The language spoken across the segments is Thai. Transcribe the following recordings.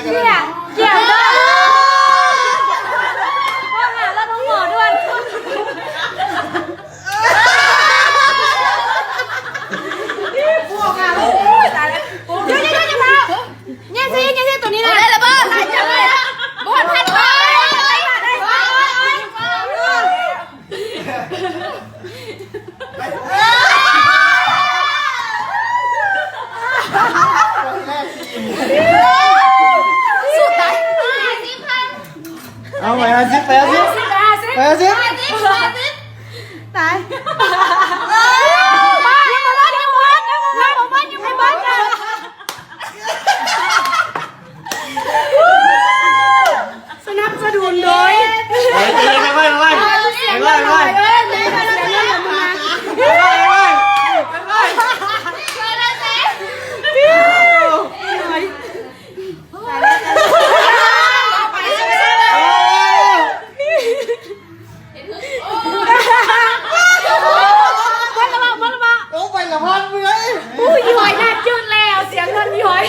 เกี่ยวด้วยว่าหาแล้วน้องหมอด้วยพวกอ่ะตายแล้วเดี๋ยวเนี่ยสิตัวนี้นะได้ระเบิดจับเลยบอลพันบอลสุดท้ายเอาไป50ไป50ตายบ้ายังมาบ้านยังไม่บ้านกันสนับสนุนโดยยี่หอยน่าจืดแล้วเสียงเงินยี่หอย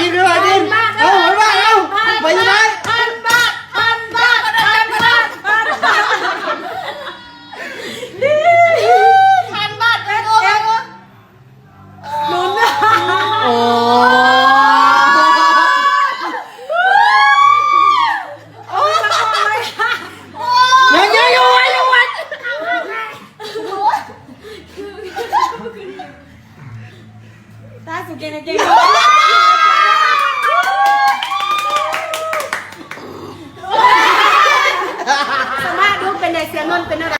กินเอาไปยังไงตาสุกเก่ง